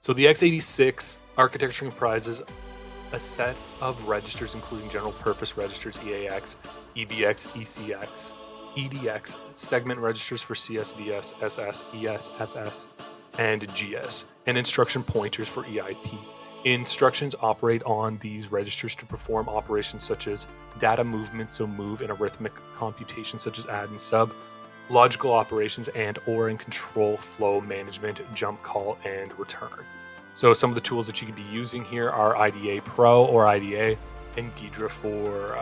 So the x86 architecture comprises a set of registers including general purpose registers EAX, EBX, ECX, EDX, segment registers for CS, VS, SS, ES, FS, and GS, and instruction pointers for EIP. Instructions operate on these registers to perform operations such as data movement, so move, and arithmetic computations such as add and sub, logical operations and/or in control flow management, jump call, and return. So some of the tools that you can be using here are IDA Pro or IDA and Ghidra for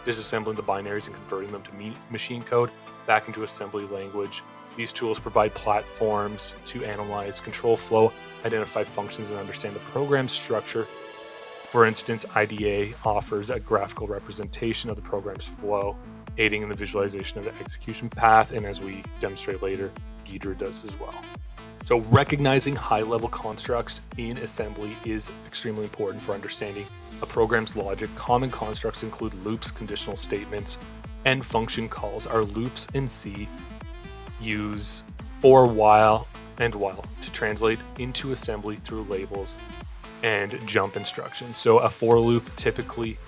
disassembling the binaries and converting them to machine code back into assembly language. These tools provide platforms to analyze control flow, identify functions, and understand the program structure. For instance, IDA offers a graphical representation of the program's flow, aiding in the visualization of the execution path, and as we demonstrate later, Ghidra does as well. So recognizing high-level constructs in assembly is extremely important for understanding a program's logic. Common constructs include loops, conditional statements, and function calls. Our loops in C use for, while, and while to translate into assembly through labels and jump instructions. So a for loop typically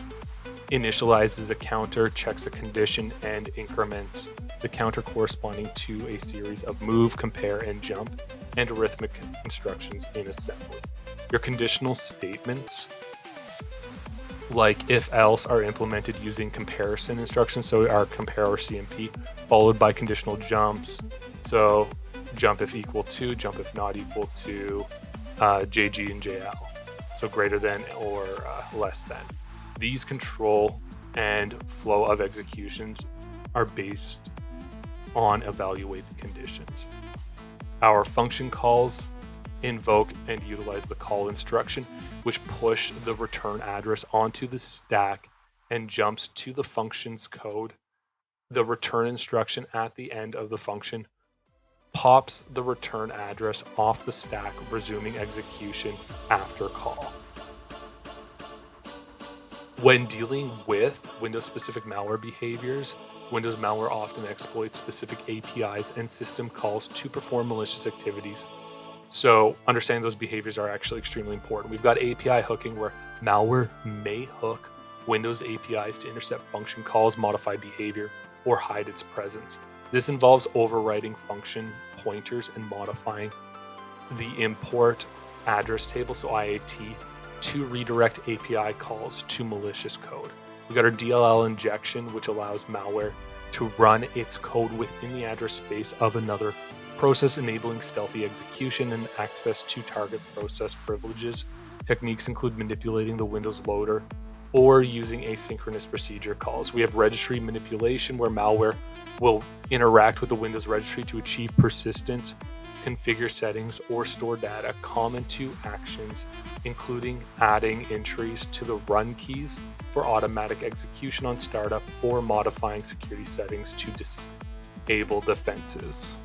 initializes a counter, checks a condition, and increments the counter corresponding to a series of move, compare, and jump, and arithmetic instructions in assembly. Your conditional statements, like if else, are implemented using comparison instructions, so our compare or CMP, followed by conditional jumps, so jump if equal to, jump if not equal to, JG and JL, so greater than or less than. These control and flow of executions are based on evaluated conditions. Our function calls invoke and utilize the call instruction, which push the return address onto the stack and jumps to the function's code. The return instruction at the end of the function pops the return address off the stack, resuming execution after call. When dealing with Windows-specific malware behaviors, Windows malware often exploits specific APIs and system calls to perform malicious activities. So understanding those behaviors are actually extremely important. We've got API hooking, where malware may hook Windows APIs to intercept function calls, modify behavior, or hide its presence. This involves overwriting function pointers and modifying the import address table, so IAT, to redirect API calls to malicious code. We got our DLL injection, which allows malware to run its code within the address space of another process, enabling stealthy execution and access to target process privileges. Techniques include manipulating the Windows loader or using asynchronous procedure calls. We have registry manipulation, where malware will interact with the Windows registry to achieve persistence, configure settings, or store data. Common to actions including adding entries to the run keys for automatic execution on startup, or modifying security settings to disable defenses.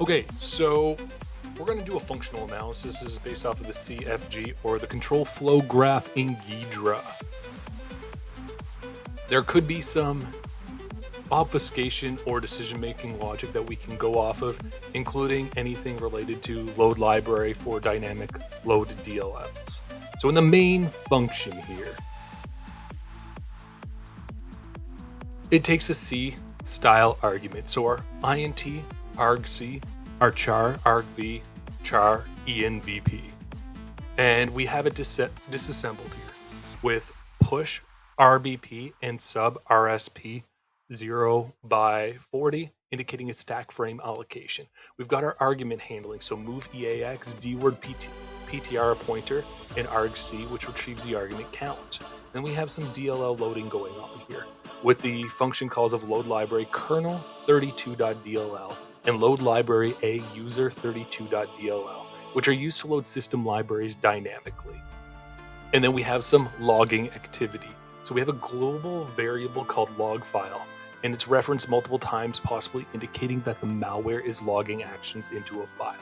Okay, so we're going to do a functional analysis. This is based off of the CFG, or the control flow graph in Ghidra. There could be some obfuscation or decision-making logic that we can go off of, including anything related to load library for dynamic load DLLs. So in the main function here, it takes a C style argument. So our int, argc, our char, argv, char, envp. And we have it disassembled here with push rbp and sub rsp 0 by 40, indicating a stack frame allocation. We've got our argument handling, so move EAX, dword PTR pointer, and argc, which retrieves the argument count. Then we have some DLL loading going on here with the function calls of load library kernel 32.dll and load library a user 32.dll, which are used to load system libraries dynamically. And then we have some logging activity. So we have a global variable called log file, and it's referenced multiple times, possibly indicating that the malware is logging actions into a file.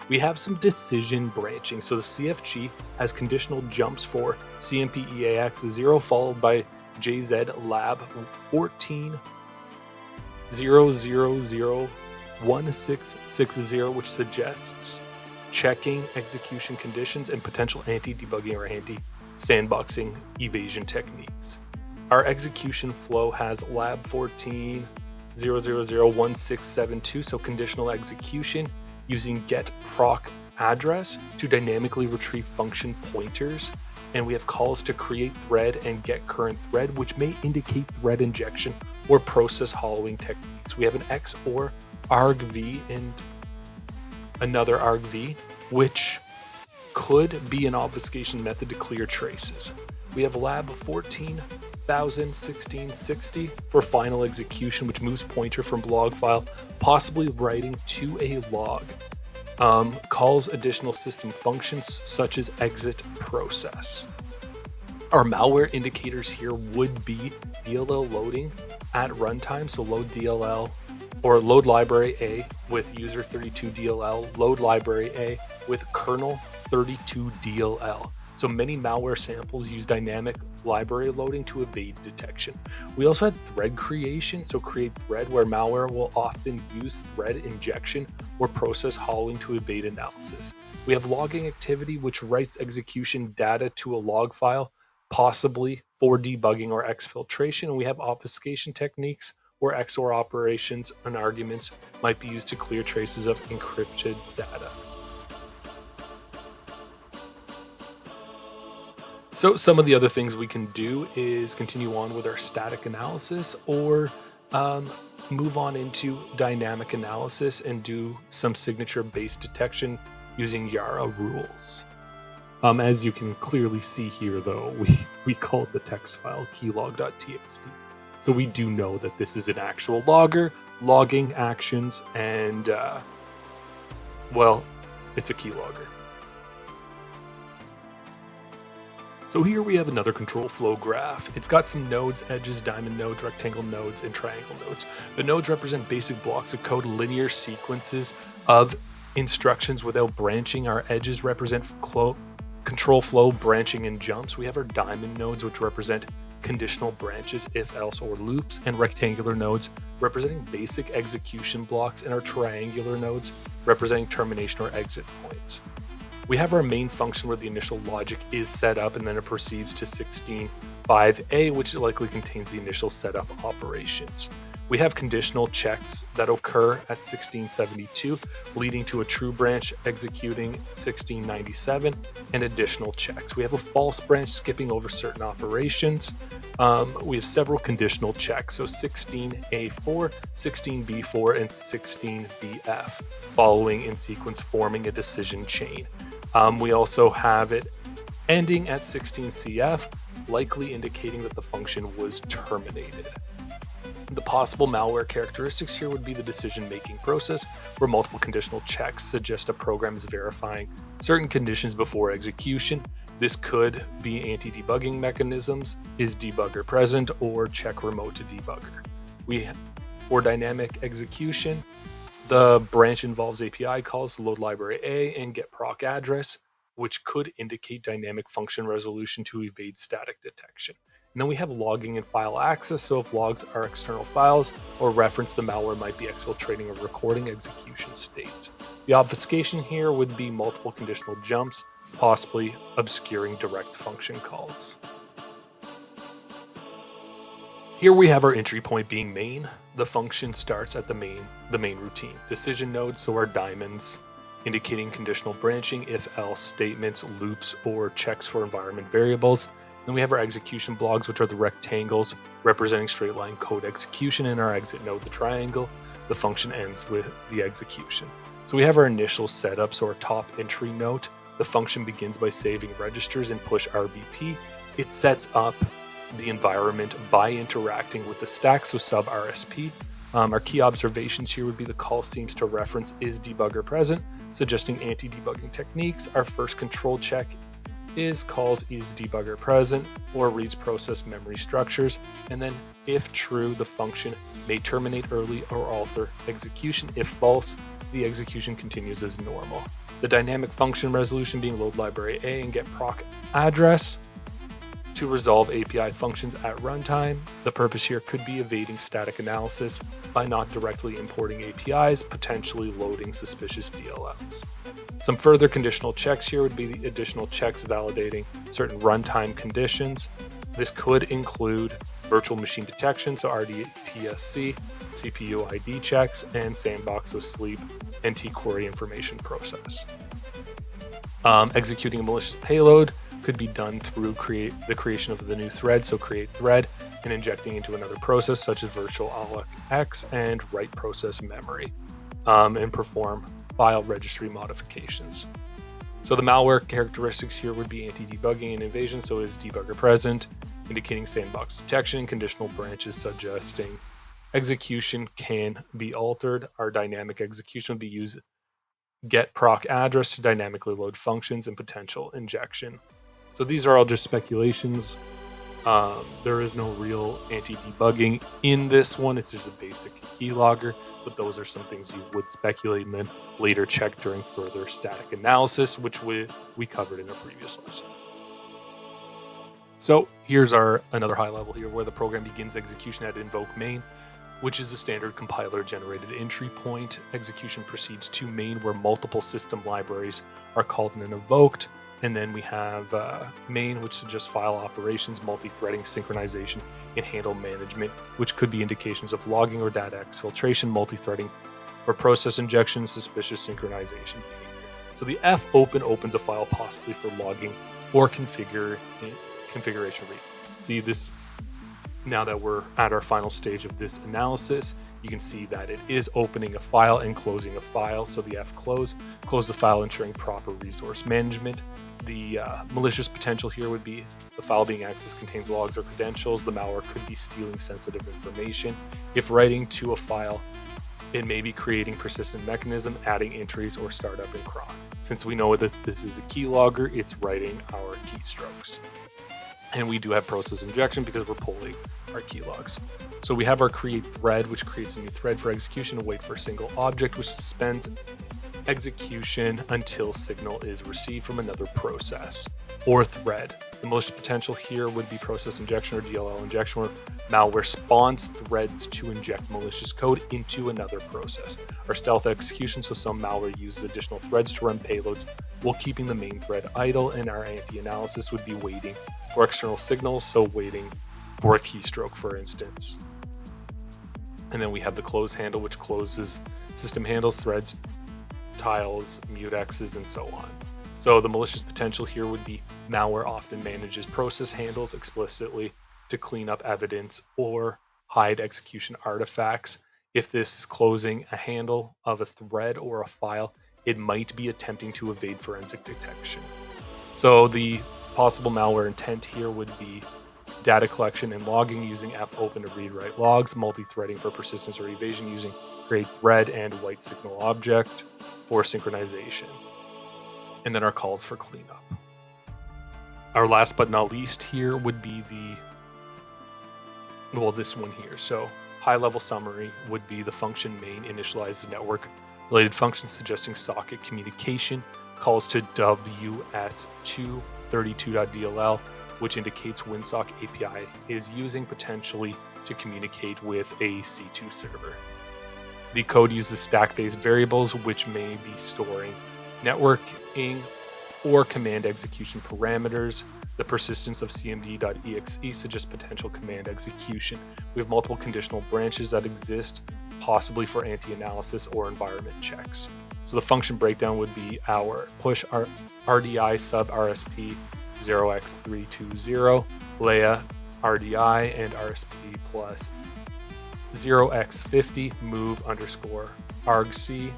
We have some decision branching. So the CFG has conditional jumps for CMP EAX 0 followed by JZ lab 14 0001660, which suggests checking execution conditions and potential anti-debugging or anti-sandboxing evasion techniques. Our execution flow has lab 14 0001672, so conditional execution using get proc address to dynamically retrieve function pointers. And we have calls to create thread and get current thread, which may indicate thread injection or process hollowing techniques. We have an XOR argv and another argv, which could be an obfuscation method to clear traces. We have lab 14,01660 for final execution, which moves pointer from log file, possibly writing to a log. Calls additional system functions such as exit process. Our malware indicators here would be DLL loading at runtime, so load DLL or load library A with user 32DLL, load library A with kernel 32DLL. So many malware samples use dynamic library loading to evade detection. We also had thread creation, so create thread, where malware will often use thread injection or process hollowing to evade analysis. We have logging activity, which writes execution data to a log file, possibly for debugging or exfiltration. And we have obfuscation techniques, where XOR operations and arguments might be used to clear traces of encrypted data. So some of the other things we can do is continue on with our static analysis, or move on into dynamic analysis and do some signature-based detection using Yara rules. As you can clearly see here, though, we call it the text file keylog.txt. So we do know that this is an actual logger, logging actions, and, well, it's a keylogger. So here we have another control flow graph. It's got some nodes, edges, diamond nodes, rectangle nodes, and triangle nodes. The nodes represent basic blocks of code, linear sequences of instructions without branching. Our edges represent control flow, branching, and jumps. We have our diamond nodes, which represent conditional branches, if, else, or loops, and rectangular nodes representing basic execution blocks, and our triangular nodes representing termination or exit points. We have our main function where the initial logic is set up, and then it proceeds to 16.5a, which likely contains the initial setup operations. We have conditional checks that occur at 1672, leading to a true branch executing 1697, and additional checks. We have a false branch skipping over certain operations. We have several conditional checks, so 16a4, 16b4, and 16bf, following in sequence, forming a decision chain. We also have it ending at 16cf, likely indicating that the function was terminated. The possible malware characteristics here would be the decision-making process, where multiple conditional checks suggest a program is verifying certain conditions before execution. This could be anti-debugging mechanisms, is debugger present, or check remote to debugger. For dynamic execution, The branch involves API calls, load library A, and get proc address, which could indicate dynamic function resolution to evade static detection. And then we have logging and file access. So if logs are external files or reference, the malware might be exfiltrating or recording execution states. The obfuscation here would be multiple conditional jumps, possibly obscuring direct function calls. Here we have our entry point being main. The function starts at the main routine. Decision nodes, so our diamonds, indicating conditional branching, if-else statements, loops, or checks for environment variables. Then we have our execution blocks, which are the rectangles representing straight line code execution, and our exit node, the triangle. The function ends with the execution. So we have our initial setup, so our top entry note. The function begins by saving registers and push RBP. It sets up the environment by interacting with the stack, so sub RSP. Our key observations here would be the call seems to reference is debugger present, suggesting anti-debugging techniques. Our first control check is calls is debugger present or reads process memory structures. And then if true, the function may terminate early or alter execution. If false, the execution continues as normal. The dynamic function resolution being load library A and get proc address to resolve API functions at runtime. The purpose here could be evading static analysis by not directly importing APIs, potentially loading suspicious DLLs. Some further conditional checks here would be the additional checks validating certain runtime conditions. This could include virtual machine detection, so RDTSC, CPU ID checks, and sandbox, so sleep, and T-query information process. Executing a malicious payload could be done through the creation of the new thread, so create thread, and injecting into another process such as virtual alloc x and write process memory, and perform file registry modifications. So the malware characteristics here would be anti-debugging and evasion, so is debugger present, indicating sandbox detection, conditional branches suggesting execution can be altered. Our dynamic execution would be use get proc address to dynamically load functions and potential injection. So these are all just speculations. There is no real anti-debugging in this one. It's just a basic keylogger, but those are some things you would speculate and then later check during further static analysis, which we covered in a previous lesson. So here's another high level here where the program begins execution at invoke main, which is a standard compiler generated entry point. Execution proceeds to main where multiple system libraries are called and invoked. And then we have main, which suggests file operations, multi-threading, synchronization, and handle management, which could be indications of logging or data exfiltration, multi-threading for process injection, suspicious synchronization behavior. So the F open opens a file possibly for logging or configuration read. See this, now that we're at our final stage of this analysis, you can see that it is opening a file and closing a file. So the F close the file, ensuring proper resource management. The malicious potential here would be the file being accessed contains logs or credentials. The malware could be stealing sensitive information. If writing to a file, it may be creating persistent mechanism, adding entries, or startup in cron. Since we know that this is a keylogger, it's writing our keystrokes. And we do have process injection because we're pulling our keylogs. So we have our create thread, which creates a new thread for execution, and wait for a single object, which suspends execution until signal is received from another process or thread. The malicious potential here would be process injection or DLL injection, where malware spawns threads to inject malicious code into another process. Or stealth execution, so some malware uses additional threads to run payloads while keeping the main thread idle. And our anti-analysis would be waiting for external signals, so waiting for a keystroke, for instance. And then we have the close handle, which closes system handles, threads, tiles, mutexes, and so on. So the malicious potential here would be malware often manages process handles explicitly to clean up evidence or hide execution artifacts. If this is closing a handle of a thread or a file, it might be attempting to evade forensic detection. So the possible malware intent here would be data collection and logging using fopen to read-write logs, multi-threading for persistence or evasion using create thread and white signal object for synchronization. And then our calls for cleanup. Our last but not least here would be this one here. So High-level summary would be the function main initializes network-related functions suggesting socket communication, calls to ws232.dll, which indicates WinSock API is using potentially to communicate with a C2 server. The code uses stack-based variables, which may be storing networking or command execution parameters. The persistence of cmd.exe suggests potential command execution. We have multiple conditional branches that exist, possibly for anti-analysis or environment checks. So the function breakdown would be our push RDI sub RSP 0x320, Leia RDI and RSP plus 0x50, move underscore argc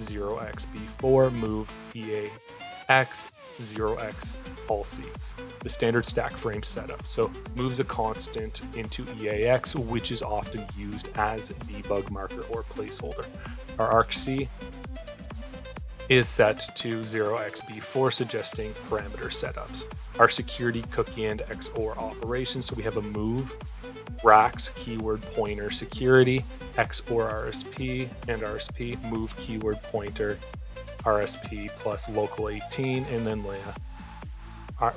0xb4, move EAX 0x all C's. The standard stack frame setup. So moves a constant into EAX, which is often used as debug marker or placeholder. Our argc is set to 0xb4, suggesting parameter setups. Our security cookie and XOR operations. So we have a move, racks, keyword pointer security, XOR RSP, and RSP, move keyword pointer, RSP plus local 18, and then Leia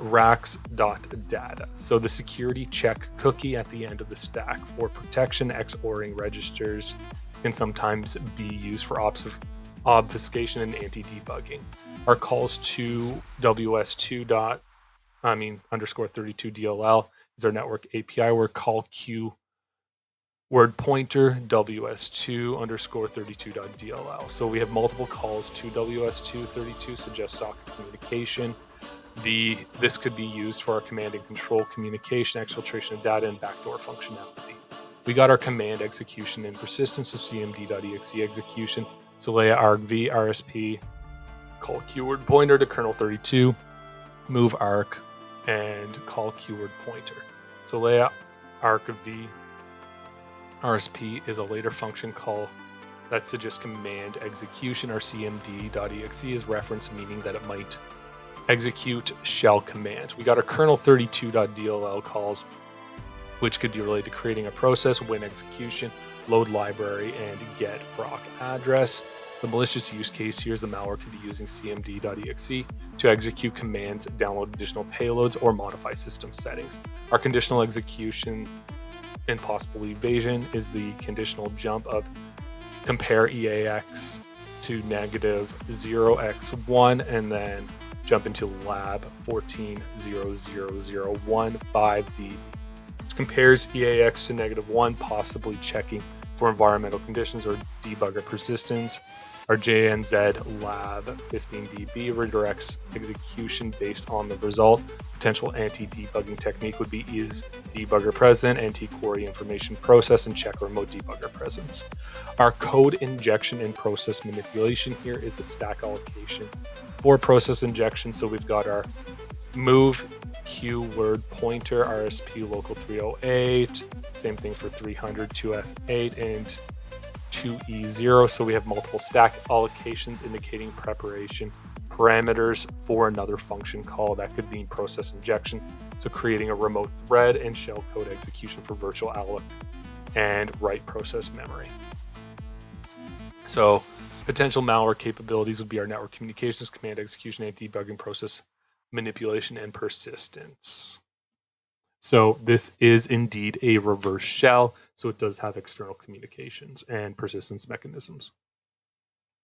racks.data. So the security check cookie at the end of the stack for protection. XORing registers can sometimes be used for obfuscation and anti-debugging. Our calls to ws2 underscore 32 DLL is our network API. We're call Q word pointer ws2 underscore 32.dll. So we have multiple calls to ws2 32, suggest socket communication. This could be used for our command and control communication, exfiltration of data, and backdoor functionality. We got our command execution and persistence, so cmd.exe execution. So Leia argv RSP, call keyword pointer to kernel 32, move arc, and call keyword pointer. So Leia argv RSP is a later function call that suggests command execution. Our cmd.exe is reference, meaning that it might execute shell commands. We got our kernel 32.dll calls, which could be related to creating a process, win execution, load library, and get proc address. The malicious use case here is the malware could be using cmd.exe to execute commands, download additional payloads, or modify system settings. Our conditional execution and possible evasion is the conditional jump of compare EAX to negative 0x1 and then jump into lab 14.0.0.0.1.5b, which compares EAX to negative 1, possibly checking for environmental conditions or debugger persistence. Our JNZ lab 15db redirects execution based on the result. Potential anti-debugging technique would be is debugger present, anti-query information process, and check remote debugger presence. Our code injection and process manipulation here is a stack allocation for process injection. So we've got our move keyword pointer RSP local 308, same thing for 300, 2F8, and 2E0. So we have multiple stack allocations indicating preparation parameters for another function call that could be process injection. So creating a remote thread and shellcode execution for virtual alloc and write process memory. So potential malware capabilities would be our network communications, command execution, and debugging, process manipulation, and persistence. So this is indeed a reverse shell, so it does have external communications and persistence mechanisms.